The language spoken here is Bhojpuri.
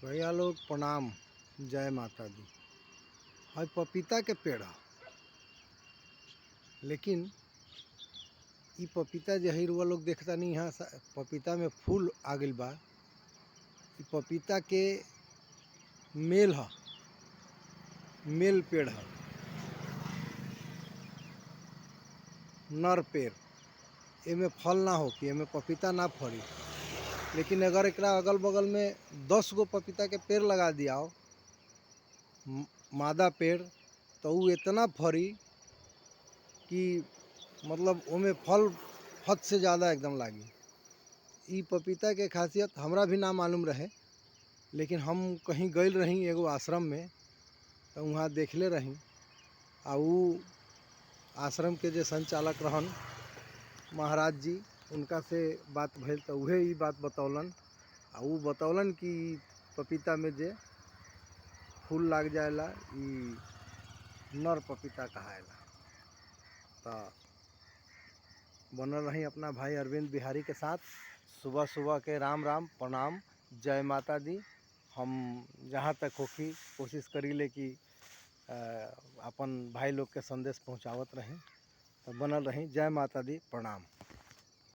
भैया लोग प्रणाम। जय माता दी। है पपीता के पेड़ ह, लेकिन इ पपीता जे है रुआ लोग देखता नहीं, यहाँ पपीता में फूल आ गइल बा। इ पपीता के मेल ह, मेल पेड़ ह, नर पेड़। एमे फल ना होकी, एमे पपीता ना फरी। लेकिन अगर एकरा अगल बगल में 10 गो पपीता के पेड़ लगा दियाओ, मादा पेड़, तो उ इतना फरी कि मतलब ओमे फल हद से ज़्यादा एकदम लागी। इ पपीता के खासियत हमरा भी ना मालूम रहे, लेकिन हम कहीं गइल रही एगो आश्रम में, तो वहाँ देखले रही। आ उ आश्रम के जे संचालक रहन महाराज जी, उनका से बात भइल तो उहे इ बात बतौलन। आ उ बतौलन कि पपीता में जे फूल लाग जाएला इ नर पपीता कहाएला। तो बनल रही अपना भाई अरविंद बिहारी के साथ। सुबह सुबह के राम राम, प्रणाम, जय माता दी। हम जहाँ तक होखी कोशिश करीले कि अपन भाई लोग के संदेश पहुँचावत रही। तो बनल रही। जय माता दी, प्रणाम।